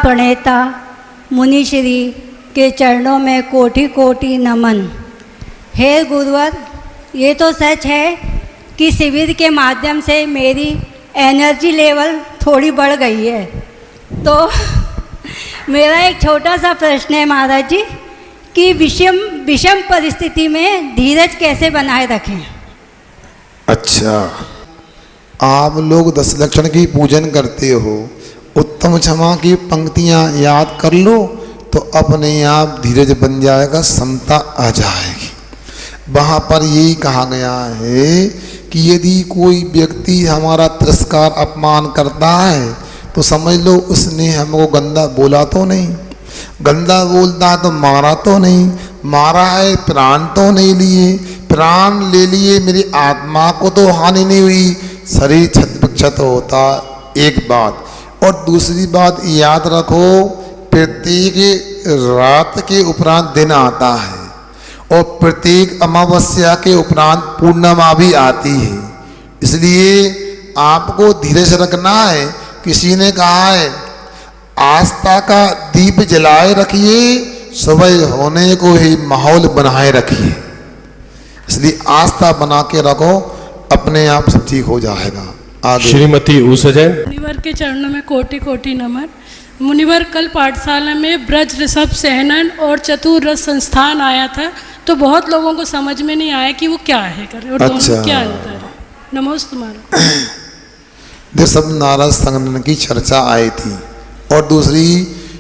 प्रणेता मुनिश्री के चरणों में कोटि कोटि नमन। हे गुरुवर, ये तो सच है कि शिविर के माध्यम से मेरी एनर्जी लेवल थोड़ी बढ़ गई है। तो मेरा एक छोटा सा प्रश्न है महाराज जी कि विषम परिस्थिति में धीरज कैसे बनाए रखें। अच्छा, आप लोग 10 लक्षण की पूजन करते हो, उत्तम क्षमा की पंक्तियां याद कर लो तो अपने आप धीरज बन जाएगा, समता आ जाएगी। वहाँ पर यही कहा गया है कि यदि कोई व्यक्ति हमारा तिरस्कार अपमान करता है तो समझ लो उसने हमको गंदा बोला तो नहीं, गंदा बोलता है तो मारा तो नहीं, मारा है प्राण तो नहीं लिए, प्राण ले लिए मेरी आत्मा को तो हानि नहीं हुई, शरीर क्षत विक्षत होता। एक बात, और दूसरी बात याद रखो, प्रत्येक रात के उपरांत दिन आता है और प्रत्येक अमावस्या के उपरांत पूर्णिमा भी आती है, इसलिए आपको धीरज रखना है। किसी ने कहा है आस्था का दीप जलाए रखिए, सुबह होने को ही माहौल बनाए रखिए। इसलिए आस्था बना के रखो, अपने आप सब ठीक हो जाएगा। आगे श्रीमती उषा जैन। मुनिवर के चरणों में कोटि कोटि नमन। मुनिवर, कल पाठशाला में ब्रज ऋषभ सहनन और चतुर रस संस्थान आया था, तो बहुत लोगों को समझ में नहीं आया कि वो क्या है करे और दोनों क्या अंतर है। नमोस्तु तुम्हारा। ऋषभ नारद संगठन की चर्चा आई थी और दूसरी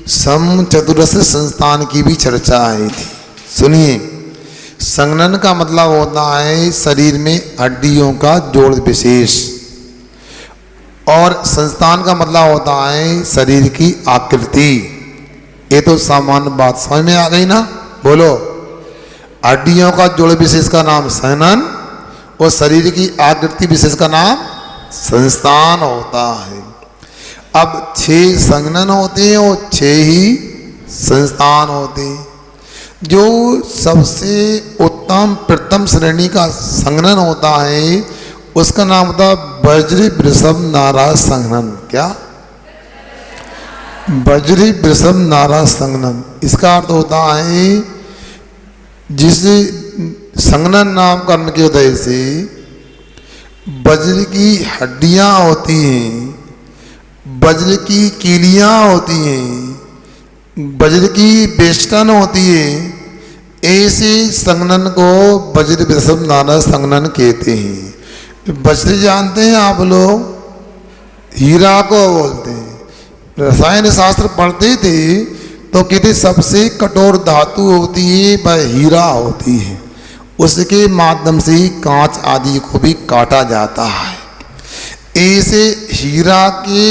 सम चतुरस संस्थान की भी चर्चा आई थी। सुनिए, संगठन का मतलब होता है शरीर में हड्डियों का जोड़ विशेष, और संस्थान का मतलब होता है शरीर की आकृति। ये तो सामान्य बात समझ में आ गई ना? बोलो। हड्डियों का जोड़ विशेष का नाम संगठन और शरीर की आकृति विशेष का नाम संस्थान होता है। अब 6 संगठन होते हैं और 6 ही संस्थान होते हैं। जो सबसे उत्तम प्रथम श्रेणी का संगठन होता है उसका नाम होता है वज्र वृषभ नारद संगठन। क्या? वज्र वृषभ नारद संगठन। इसका अर्थ होता है जिस संगठन नाम करने की वजह से वज्र की हड्डियां होती हैं, वज्र की कीलियां होती हैं, वज्र की बेष्टन होती है, ऐसे संगठन को वज्र वृषभ नारद संगठन कहते हैं। वज्र जानते हैं आप लोग? हीरा को बोलते हैं। रसायन शास्त्र पढ़ते थे तो कहते सबसे कठोर धातु होती है वह हीरा होती है, उसके माध्यम से कांच आदि को भी काटा जाता है। ऐसे हीरा के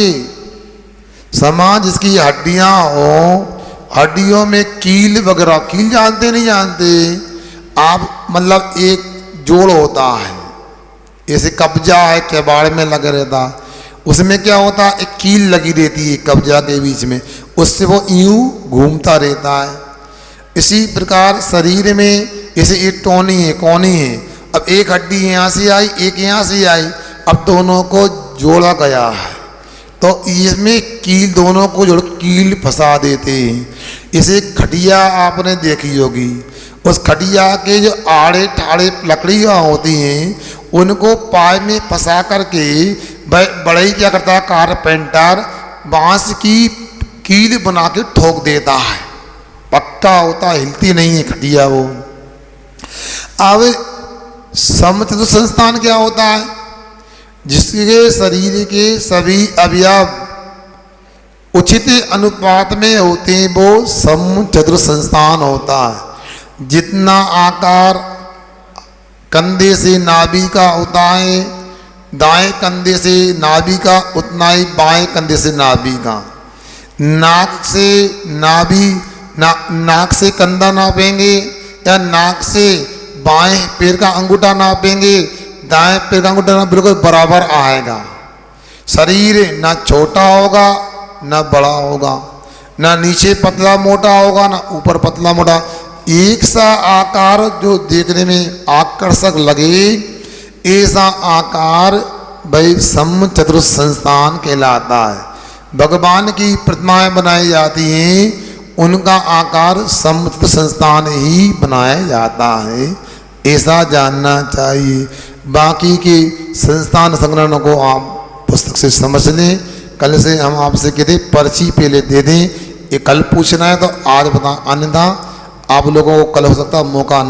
समान जिसकी हड्डियां हो, हड्डियों में कील वगैरह, कील जानते नहीं जानते आप? मतलब एक जोड़ होता है, ऐसे कब्जा है केबाड़ में लगा रहता, उसमें क्या होता है एक कील लगी रहती है कब्जा के बीच में, उससे वो यूं घूमता रहता है। इसी प्रकार शरीर में जैसे एक टोनी है, कोनी है, अब एक हड्डी यहाँ से आई एक यहाँ से आई, अब दोनों को जोड़ा गया है तो इसमें कील, दोनों को जोड़ कील फंसा देते हैं। इसे खटिया आपने देखी होगी, उस खटिया के जो आड़े ठाड़े लकड़ियाँ होती हैं उनको पाए में फंसा करके बड़े क्या करता है कारपेंटर, बांस की कील बना के ठोक देता है, पक्का होता, हिलती नहीं है खटिया वो। अब समचतुर संस्थान क्या होता है? जिसके शरीर के सभी अवयव उचित अनुपात में होते हैं वो समचतुर संस्थान होता है। जितना आकार कंधे से नाभि का होता है, दाएं कंधे से नाभि का उतना ही बाएं कंधे से नाभि का। नाक से नाभि, नाक से कंधा नापेंगे या नाक से बाएं पैर का अंगूठा नापेंगे, दाएं पैर का अंगूठा बिल्कुल बराबर आएगा। शरीर ना छोटा होगा ना बड़ा होगा, ना नीचे पतला मोटा होगा ना ऊपर पतला मोटा, एक सा आकार जो देखने में आकर्षक लगे ऐसा आकार भाई समचतुर संस्थान कहलाता है। भगवान की प्रतिमाएं बनाई जाती हैं, उनका आकार समुचित संस्थान ही बनाया जाता है, ऐसा जानना चाहिए। बाकी के संस्थान संग्रहण को आप पुस्तक से समझ लें। कल से हम आपसे कहते पर्ची पहले दे दें, ये कल पूछना है तो आज बता, अन्यथा आप लोगों को कल हो सकता मौका ना